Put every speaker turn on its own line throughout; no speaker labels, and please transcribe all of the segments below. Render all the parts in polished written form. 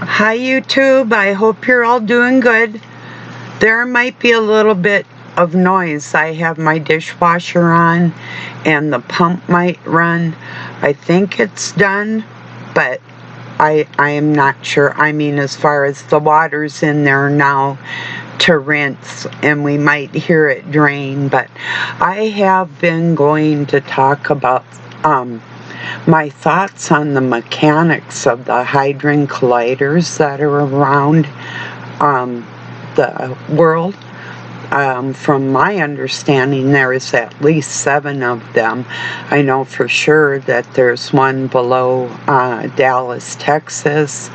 Hi YouTube, I hope you're all doing good. There might be a little bit of noise. I have my dishwasher on and the pump might run. I think it's done, but I am not sure. I mean, as far as the water's in there now to rinse and we might hear it drain, but I have been going to talk about my thoughts on the mechanics of the hadron colliders that are around the world. From my understanding, there is at least 7 of them. I know for sure that there's one below Dallas, Texas.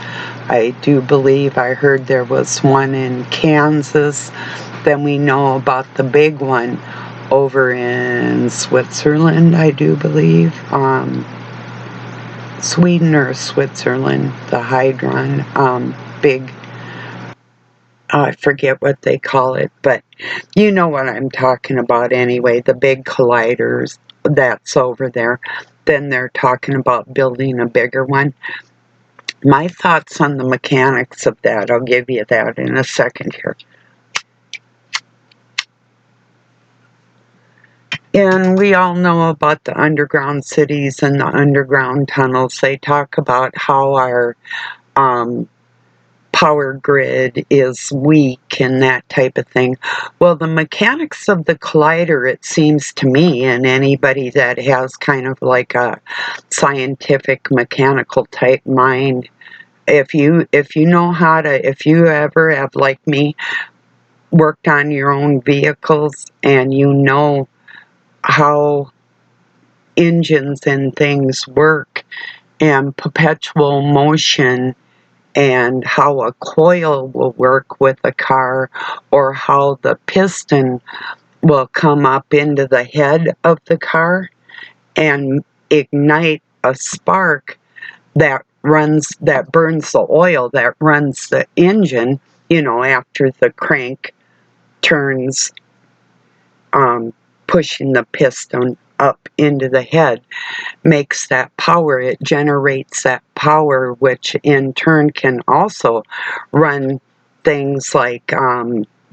I do believe I heard there was one in Kansas. Then we know about the big one over in Switzerland, I do believe. Sweden or Switzerland, the Hadron, big, I forget what they call it, but you know what I'm talking about anyway, the big colliders that's over there. Then they're talking about building a bigger one. My thoughts on the mechanics of that, I'll give you that in a second here. And we all know about the underground cities and the underground tunnels. They talk about how our power grid is weak and that type of thing. Well, the mechanics of the collider, it seems to me, and anybody that has kind of like a scientific mechanical type mind, if you know how to, if you ever have, like me, worked on your own vehicles and you know how engines and things work and perpetual motion and how a coil will work with a car, or how the piston will come up into the head of the car and ignite a spark that burns the oil that runs the engine, you know, after the crank turns, pushing the piston up into the head, makes that power. It generates that power, which in turn can also run things like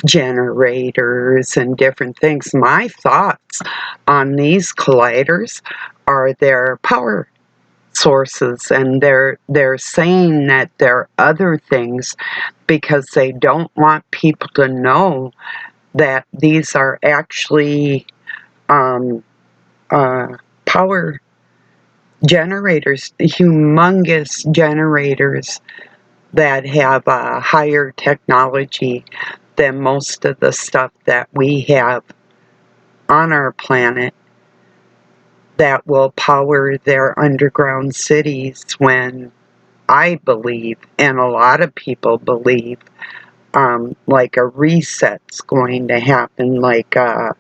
generators and different things. My thoughts on these colliders are their power sources, and they're saying that they're other things because they don't want people to know that these are actually power generators, humongous generators that have a higher technology than most of the stuff that we have on our planet, that will power their underground cities, when I believe, and a lot of people believe, like a reset's going to happen, like a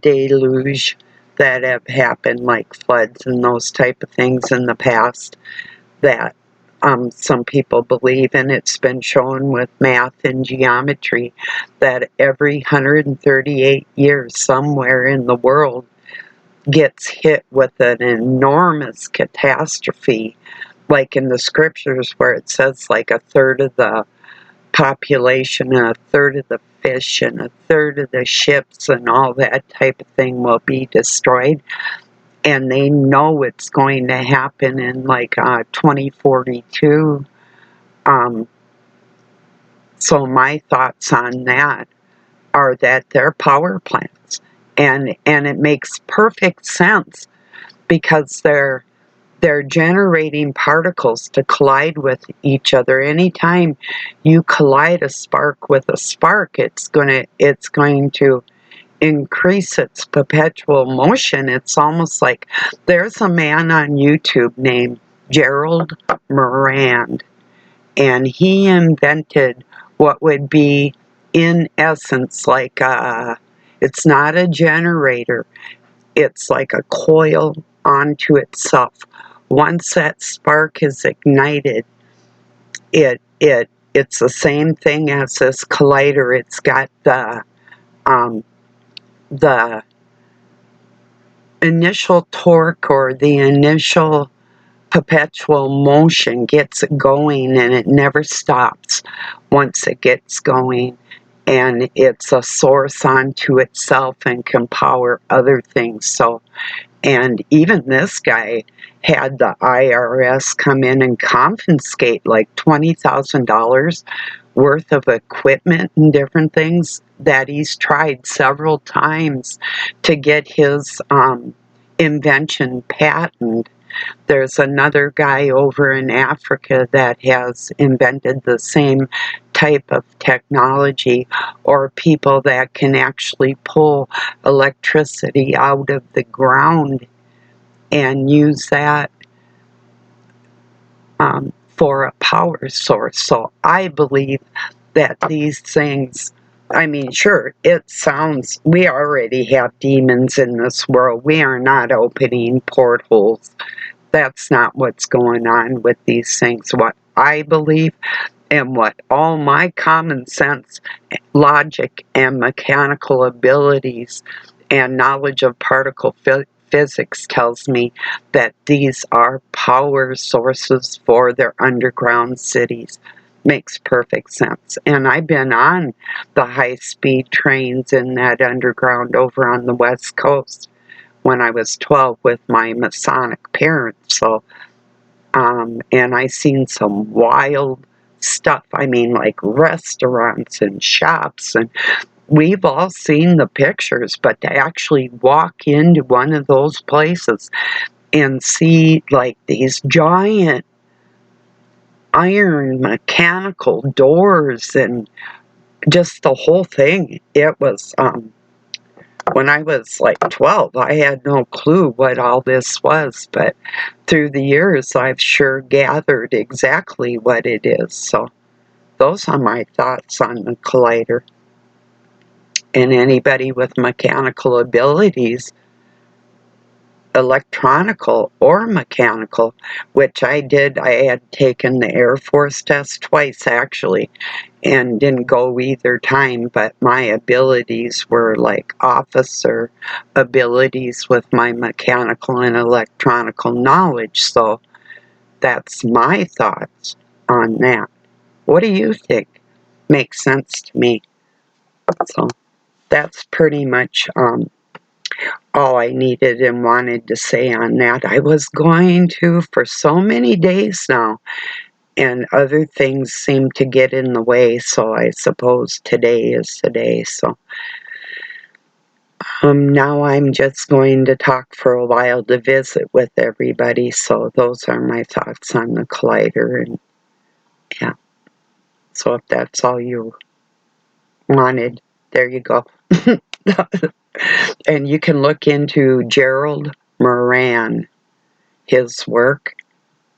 deluge that have happened, like floods and those type of things in the past, that some people believe, and it's been shown with math and geometry, that every 138 years somewhere in the world gets hit with an enormous catastrophe, like in the scriptures where it says like a third of the population, a third of the fish, and a third of the ships and all that type of thing will be destroyed. And they know it's going to happen in like 2042. So my thoughts on that are that they're power plants, and it makes perfect sense because they're generating particles to collide with each other. Anytime you collide a spark with a spark, it's going to increase its perpetual motion. It's almost like, there's a man on YouTube named Gerald Morand, and he invented what would be, in essence, like it's not a generator, it's like a coil onto itself. Once that spark is ignited, it's the same thing as this collider. It's got the initial torque, or the initial perpetual motion gets it going, and it never stops once it gets going. And it's a source unto itself and can power other things. So, and even this guy had the IRS come in and confiscate like $20,000 worth of equipment and different things that he's tried several times to get his invention patented. There's another guy over in Africa that has invented the same type of technology, or people that can actually pull electricity out of the ground and use that for a power source. So I believe that these things, I mean, sure, it sounds, we already have demons in this world. We are not opening portholes. That's not what's going on with these things. What I believe and what all my common sense, logic, and mechanical abilities and knowledge of particle physics tells me that these are power sources for their underground cities. Makes perfect sense. And I've been on the high-speed trains in that underground over on the West Coast when I was 12 with my Masonic parents. So, and I seen some wild stuff. I mean, like restaurants and shops, and we've all seen the pictures, but to actually walk into one of those places and see like these giant iron mechanical doors and just the whole thing, it was, when I was like 12, I had no clue what all this was, but through the years, I've sure gathered exactly what it is. So those are my thoughts on the collider. And anybody with mechanical abilities, electronical or mechanical, which I did, I had taken the Air Force test twice actually, and didn't go either time, but my abilities were like officer abilities with my mechanical and electronical knowledge. So that's my thoughts on that. What do you think? Makes sense to me. So that's pretty much all I needed and wanted to say on that. I was going to for so many days now, and other things seem to get in the way, so I suppose today is the day. So now I'm just going to talk for a while to visit with everybody. So those are my thoughts on the collider, and yeah. So if that's all you wanted, there you go. And you can look into Gerald Moran, his work.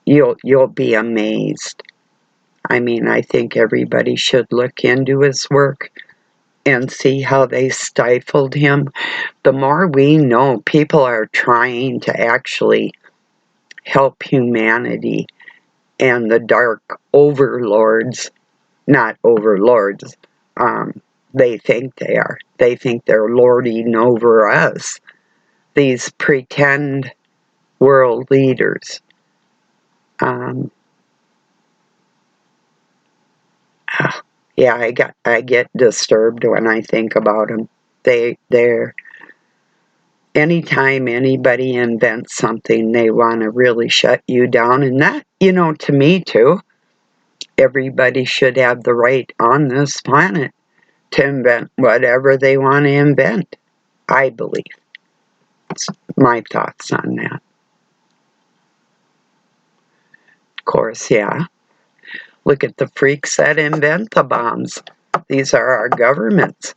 You'll be amazed. I mean, I think everybody should look into his work and see how they stifled him. The more we know, people are trying to actually help humanity, and the dark overlords, not overlords, they think they are. They think they're lording over us. These pretend world leaders. Yeah, I get disturbed when I think about them. They're anytime anybody invents something, they want to really shut you down, and that, to me too. Everybody should have the right on this planet to invent whatever they want to invent. I believe. It's my thoughts on that. Of course, yeah. Look at the freaks that invent the bombs. These are our governments.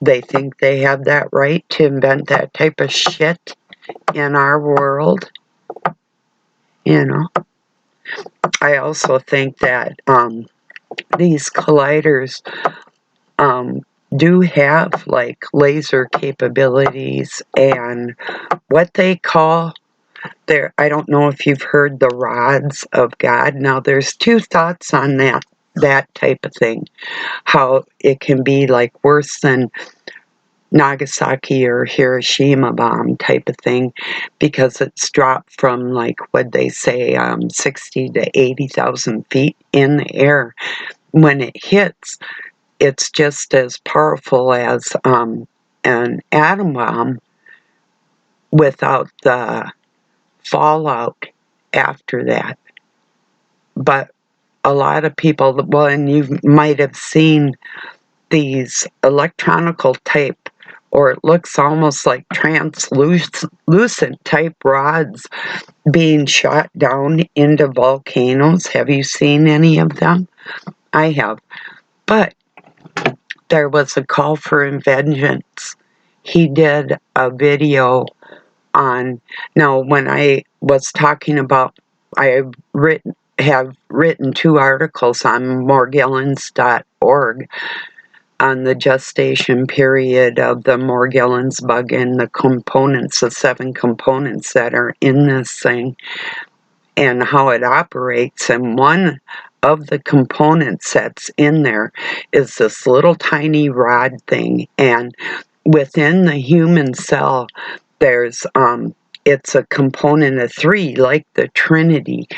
They think they have that right to invent that type of shit in our world. I also think that these colliders do have like laser capabilities and what they call their, I don't know if you've heard the rods of God. Now there's two thoughts on that type of thing. How it can be like worse than Nagasaki or Hiroshima bomb type of thing, because it's dropped from, like, what they say, 60 to 80,000 feet in the air. When it hits, it's just as powerful as an atom bomb without the fallout after that. But a lot of people, well, and you might have seen these electronical type, or it looks almost like translucent type rods being shot down into volcanoes. Have you seen any of them? I have. But there was a call for vengeance. He did a video on, now when I was talking about, I have written 2 articles on morgellons.org on the gestation period of the Morgellons bug and the components, the 7 components that are in this thing, and how it operates. And one of the components that's in there is this little tiny rod thing. And within the human cell, there's it's a component of 3, like the Trinity.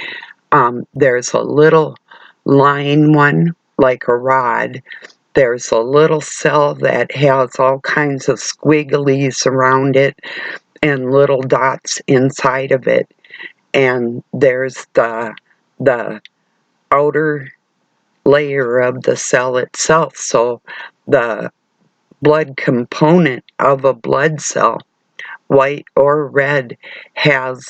There's a little line one, like a rod. There's a little cell that has all kinds of squigglies around it and little dots inside of it. And there's the outer layer of the cell itself. So the blood component of a blood cell, white or red, has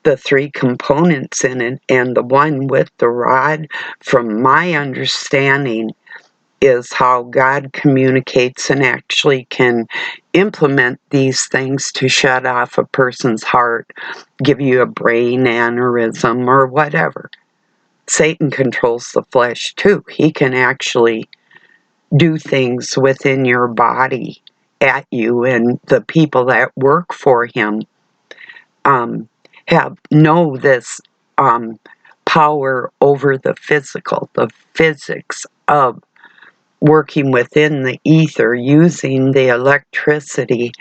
the 3 components in it, and the one with the rod, from my understanding, is how God communicates and actually can implement these things to shut off a person's heart, give you a brain aneurysm, or whatever. Satan controls the flesh too. He can actually do things within your body at you, and the people that work for him know this power over the physical, the physics of working within the ether, using the electricity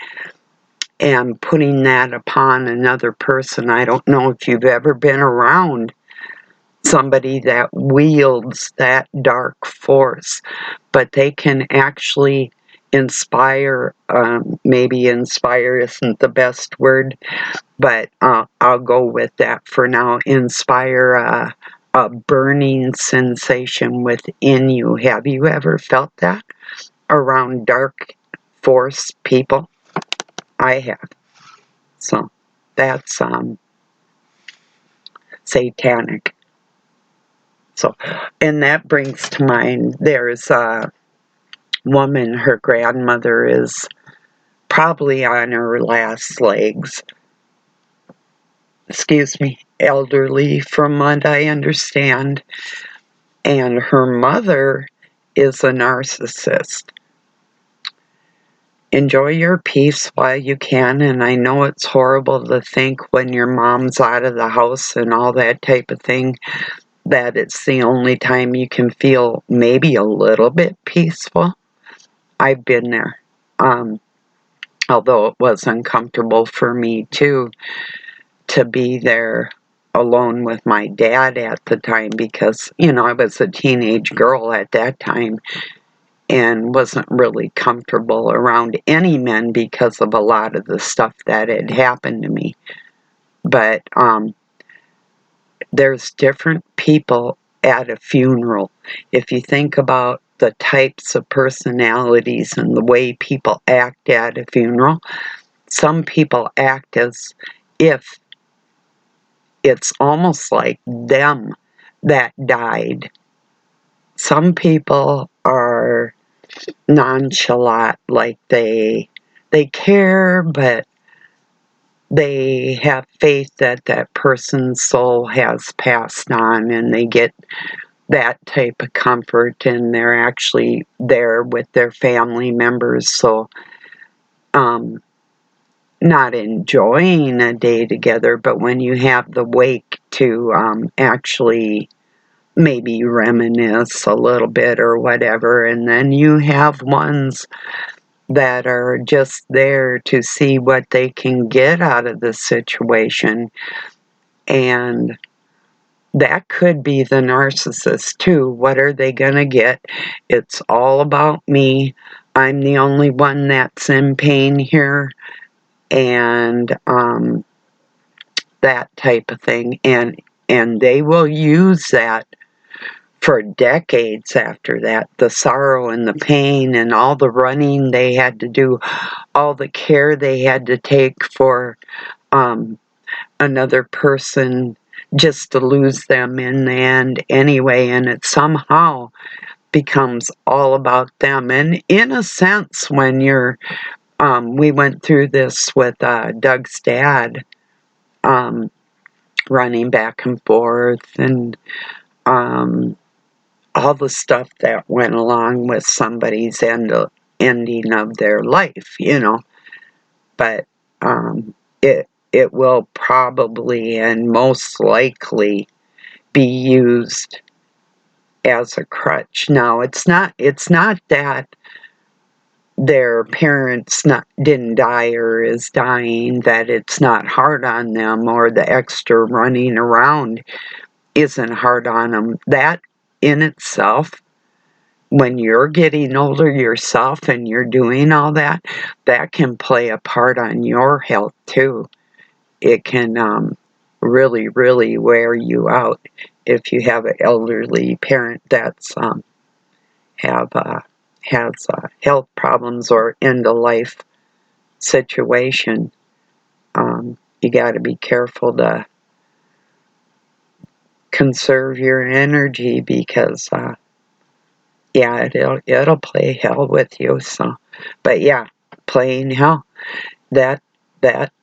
and putting that upon another person. I don't know if you've ever been around somebody that wields that dark force, but they can actually inspire, maybe inspire isn't the best word, but I'll go with that for now, inspire a burning sensation within you. Have you ever felt that around dark force people? I have. So that's satanic. So, and that brings to mind, there's a woman, her grandmother is probably on her last legs. Excuse me, elderly from what I understand. And her mother is a narcissist. Enjoy your peace while you can, and I know it's horrible to think when your mom's out of the house and all that type of thing, that it's the only time you can feel maybe a little bit peaceful. I've been there. Although it was uncomfortable for me too, to be there alone with my dad at the time, because, I was a teenage girl at that time and wasn't really comfortable around any men because of a lot of the stuff that had happened to me. But there's different people at a funeral. If you think about the types of personalities and the way people act at a funeral, some people act as if it's almost like them that died. Some people are nonchalant, like they care, but they have faith that that person's soul has passed on, and they get that type of comfort, and they're actually there with their family members. So not enjoying a day together, but when you have the wake to actually maybe reminisce a little bit or whatever. And then you have ones that are just there to see what they can get out of the situation. And that could be the narcissist too. What are they going to get? It's all about me. I'm the only one that's in pain here. And that type of thing. And they will use that for decades after that. The sorrow and the pain and all the running they had to do, all the care they had to take for another person just to lose them in the end anyway, and it somehow becomes all about them. And in a sense, when you're we went through this with Doug's dad, running back and forth, and all the stuff that went along with somebody's ending of their life, you know. But it will probably and most likely be used as a crutch. Now, it's not that their parents didn't die or is dying, that it's not hard on them, or the extra running around isn't hard on them. That in itself, when you're getting older yourself and you're doing all that, that can play a part on your health too. It can really, really wear you out if you have an elderly parent that's has health problems or end of life situation. You got to be careful to conserve your energy, because yeah, it'll play hell with you. So, but yeah, playing hell. That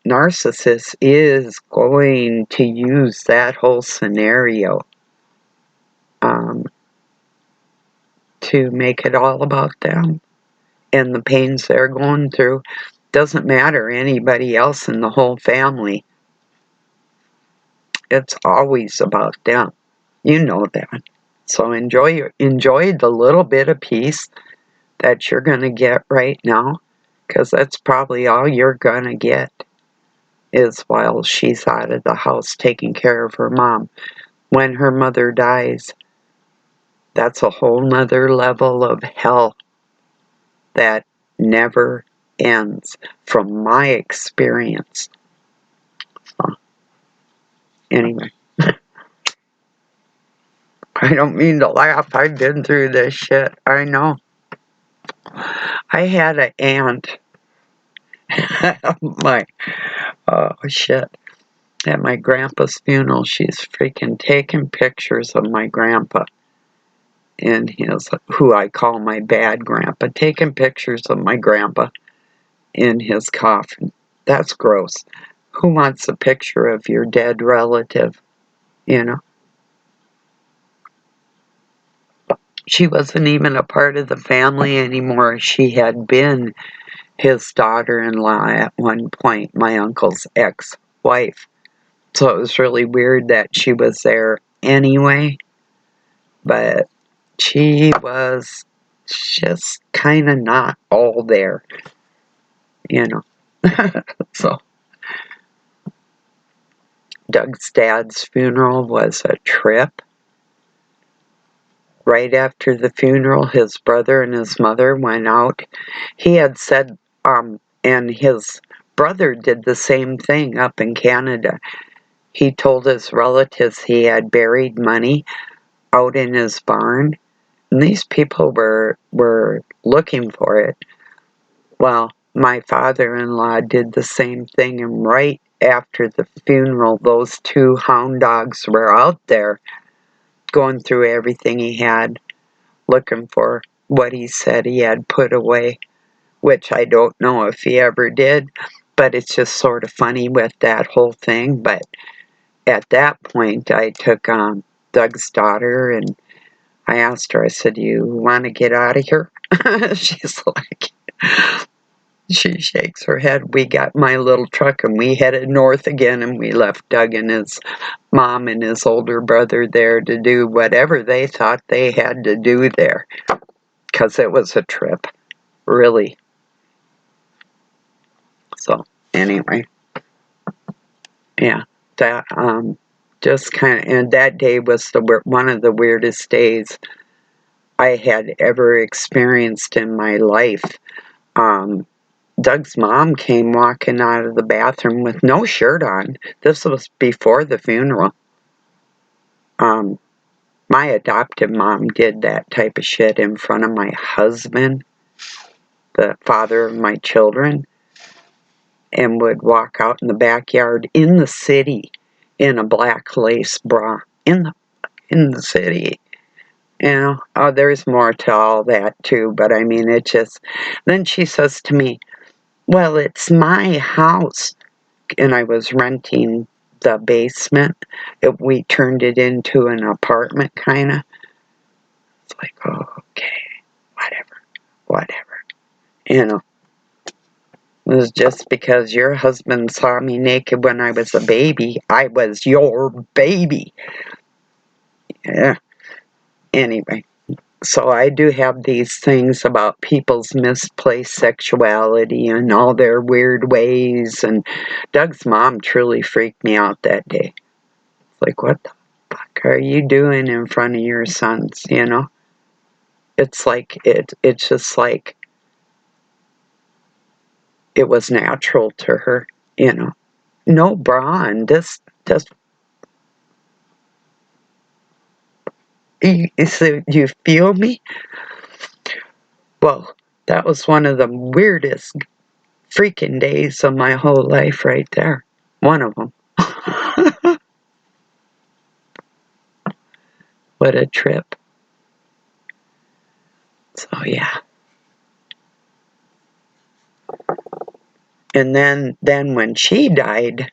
narcissist is going to use that whole scenario to make it all about them and the pains they're going through. Doesn't matter anybody else in the whole family. It's always about them. You know that. So enjoy the little bit of peace that you're going to get right now, because that's probably all you're going to get, is while she's out of the house taking care of her mom. When her mother dies, that's a whole nother level of hell that never ends, from my experience. So, anyway, I don't mean to laugh. I've been through this shit. I know. I had an aunt. Oh shit. At my grandpa's funeral, she's freaking taking pictures of my grandpa and his, who I call my bad grandpa, taking pictures of my grandpa in his coffin. That's gross. Who wants a picture of your dead relative, you know? She wasn't even a part of the family anymore. She had been his daughter-in-law at one point, my uncle's ex-wife. So it was really weird that she was there anyway. But she was just kind of not all there, you know. So Doug's dad's funeral was a trip. Right after the funeral, his brother and his mother went out. He had said, and his brother did the same thing up in Canada. He told his relatives he had buried money out in his barn, and these people were looking for it. Well, my father-in-law did the same thing, and right after the funeral, those two hound dogs were out there going through everything he had, looking for what he said he had put away, which I don't know if he ever did, but it's just sort of funny with that whole thing. But at that point, I took Doug's daughter, and I asked her, I said, "You want to get out of here?" She's like, she shakes her head. We got my little truck and we headed north again, and we left Doug and his mom and his older brother there to do whatever they thought they had to do there, because it was a trip, really. So anyway, yeah, that just kind of, and that day was one of the weirdest days I had ever experienced in my life. Um, Doug's mom came walking out of the bathroom with no shirt on. This was before the funeral. My adoptive mom did that type of shit in front of my husband, the father of my children, and would walk out in the backyard in the city in a black lace bra in the city. You know, oh, there's more to all that too, but I mean, it just. Then she says to me, "Well, it's my house," and I was renting the basement. We turned it into an apartment, kind of. It's like, oh, okay, whatever. You know, it was just because your husband saw me naked when I was a baby. I was your baby. Yeah. Anyway, so I do have these things about people's misplaced sexuality and all their weird ways. And Doug's mom truly freaked me out that day. It's like, what the fuck are you doing in front of your sons? You know, it's like it's just like it was natural to her. You know, no bra and just so you feel me? Well, that was one of the weirdest freaking days of my whole life right there. One of them. What a trip. So yeah. And then when she died,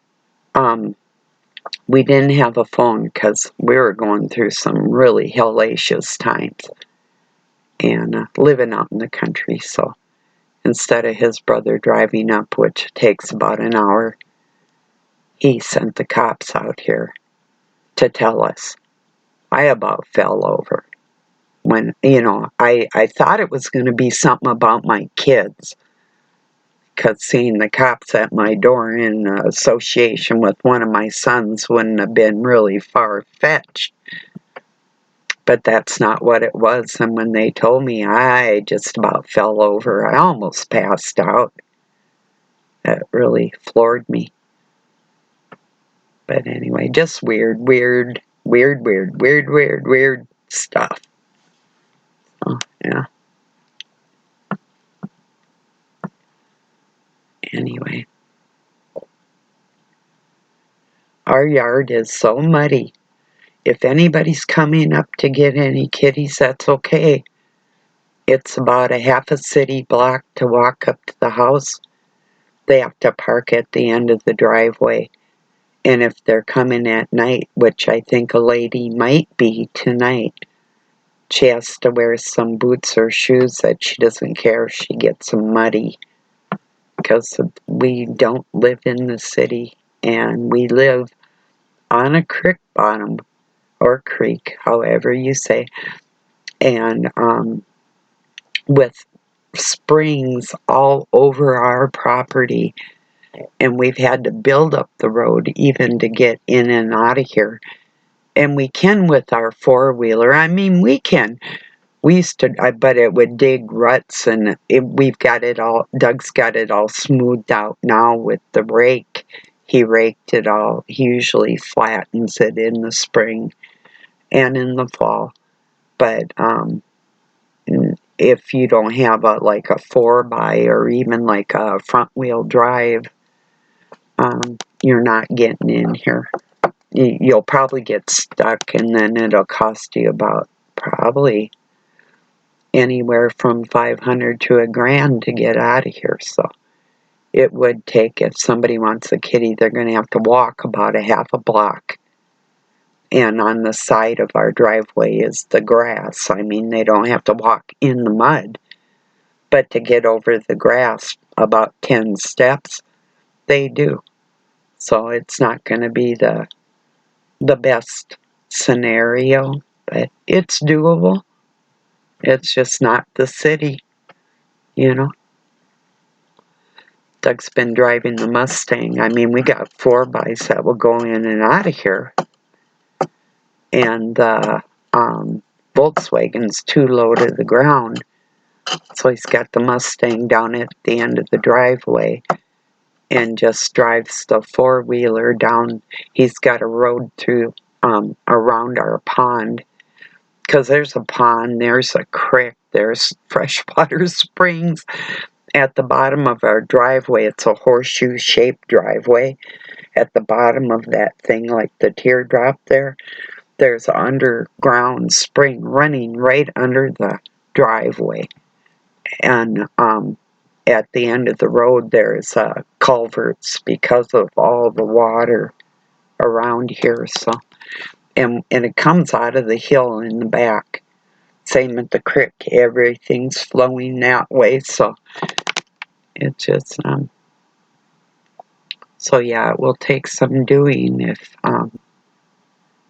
we didn't have a phone because we were going through some really hellacious times and living out in the country. So instead of his brother driving up, which takes about an hour, he sent the cops out here to tell us. I about fell over when, you know, I thought it was going to be something about my kids, because seeing the cops at my door in association with one of my sons wouldn't have been really far-fetched. But that's not what it was, and when they told me, I just about fell over. I almost passed out. That really floored me. But anyway, just weird stuff. So, yeah. Anyway. Our yard is so muddy. If anybody's coming up to get any kitties, that's okay. It's about a half a city block to walk up to the house. They have to park at the end of the driveway. And if they're coming at night, which I think a lady might be tonight, she has to wear some boots or shoes that she doesn't care if she gets muddy. Because we don't live in the city, and we live on a creek bottom, or creek, however you say, and with springs all over our property, and we've had to build up the road even to get in and out of here. And we can with our four-wheeler. I mean, we can. We used to, but it would dig ruts, and we've got it all, Doug's got it all smoothed out now with the rake. He raked it all. He usually flattens it in the spring and in the fall. But if you don't have like a 4x or even like a front wheel drive, you're not getting in here. You'll probably get stuck, and then it'll cost you about probably anywhere from $500 to $1,000 to get out of here. So it would take, if somebody wants a kitty, they're going to have to walk about a half a block. And on the side of our driveway is the grass. I mean, they don't have to walk in the mud. But to get over the grass about 10 steps, they do. So it's not going to be the best scenario, but it's doable. It's just not the city, you know. Doug's been driving the Mustang. I mean, we got 4x that will go in and out of here. And the Volkswagen's too low to the ground. So he's got the Mustang down at the end of the driveway and just drives the four-wheeler down. He's got a road through around our pond, because there's a pond, there's a creek, there's freshwater springs at the bottom of our driveway. It's a horseshoe-shaped driveway. At the bottom of that thing, like the teardrop there, there's an underground spring running right under the driveway. And at the end of the road, there's culverts because of all the water around here. So, and it comes out of the hill in the back. Same at the creek. Everything's flowing that way. So it just so yeah, it will take some doing if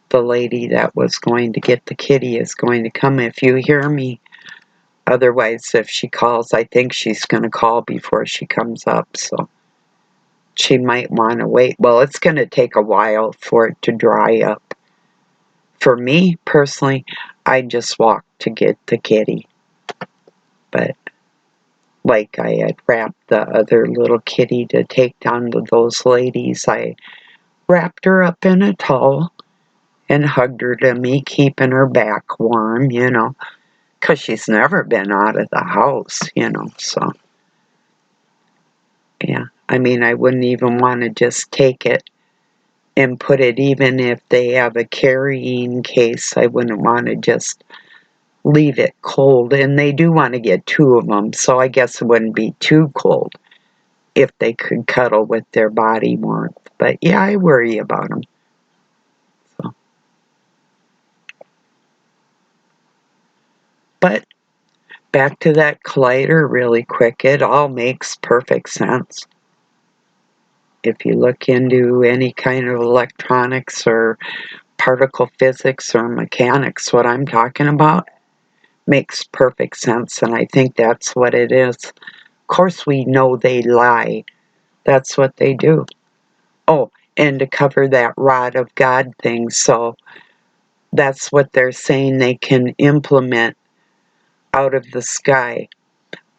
the lady that was going to get the kitty is going to come. If you hear me, otherwise, if she calls, I think she's going to call before she comes up. So she might want to wait. Well, it's going to take a while for it to dry up. For me, personally, I just walked to get the kitty. But like I had wrapped the other little kitty to take down to those ladies, I wrapped her up in a towel and hugged her to me, keeping her back warm, you know, because she's never been out of the house, you know, so. Yeah, I mean, I wouldn't even want to just take it and put it, even if they have a carrying case, I wouldn't want to just leave it cold. And they do want to get 2 of them, so I guess it wouldn't be too cold if they could cuddle with their body warmth. But yeah, I worry about them. So. But back to that collider really quick, it all makes perfect sense. If you look into any kind of electronics or particle physics or mechanics, what I'm talking about makes perfect sense, and I think that's what it is. Of course, we know they lie. That's what they do. Oh, and to cover that rod of God thing, so that's what they're saying they can implement out of the sky.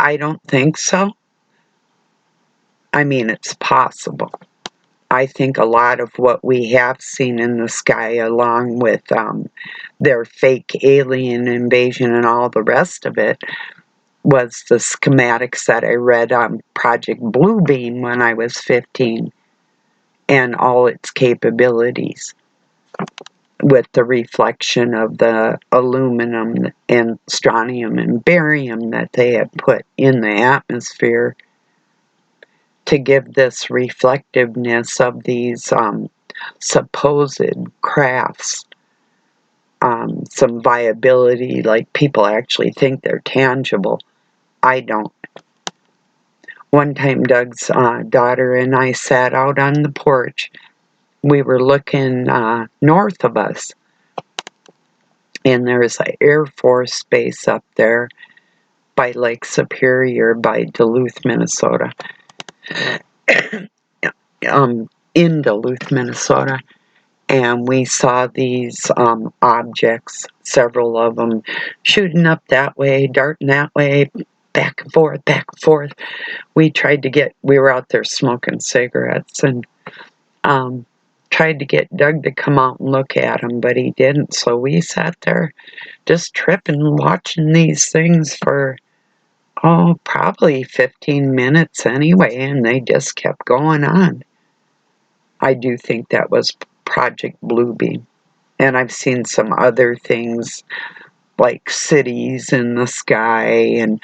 I don't think so. I mean, it's possible. I think a lot of what we have seen in the sky, along with their fake alien invasion and all the rest of it, was the schematics that I read on Project Bluebeam when I was 15, and all its capabilities with the reflection of the aluminum and strontium and barium that they had put in the atmosphere to give this reflectiveness of these supposed crafts some viability, like people actually think they're tangible. I don't. One time Doug's daughter and I sat out on the porch. We were looking north of us, and there's an Air Force base up there by Lake Superior by Duluth, Minnesota. In Duluth, Minnesota. And we saw these objects, several of them, shooting up that way, darting that way, back and forth, back and forth. We were out there smoking cigarettes and tried to get Doug to come out and look at them, but he didn't. So we sat there just tripping, watching these things for, probably 15 minutes anyway, and they just kept going on. I do think that was Project Bluebeam. And I've seen some other things like cities in the sky, and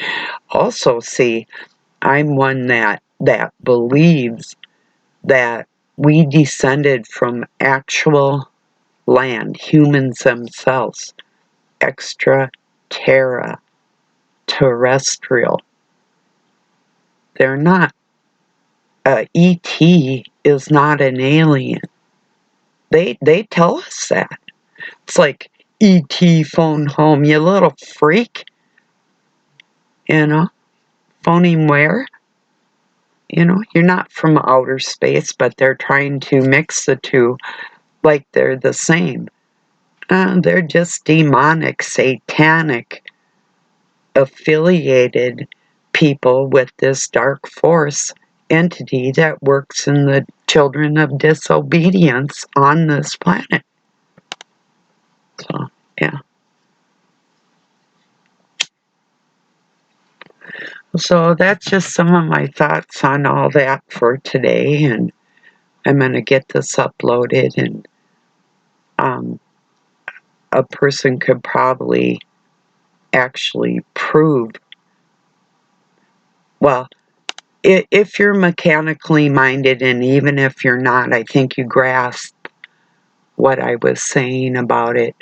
also I'm one that believes that we descended from actual land, humans themselves, extraterrestrial. They're not. E.T. is not an alien. They tell us that. It's like, E.T. phone home, you little freak. You know? Phone him where? You know, you're not from outer space, but they're trying to mix the two like they're the same. They're just demonic, satanic, affiliated people with this dark force entity that works in the children of disobedience on this planet. So, yeah. So that's just some of my thoughts on all that for today, and I'm going to get this uploaded, and a person could probably actually prove, well, if you're mechanically minded, and even if you're not, I think you grasp what I was saying about it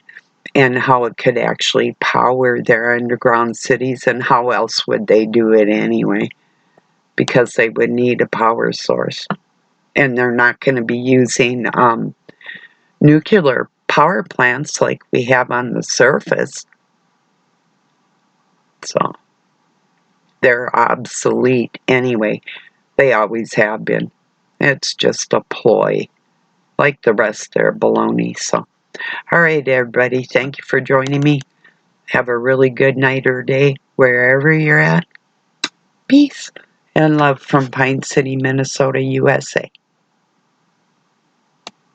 and how it could actually power their underground cities, and how else would they do it anyway? Because they would need a power source. And they're not going to be using nuclear power plants like we have on the surface. So they're obsolete anyway. They always have been. It's just a ploy, like the rest of their baloney. So, all right, everybody, thank you for joining me. Have a really good night or day wherever you're at. Peace and love from Pine City, Minnesota, USA.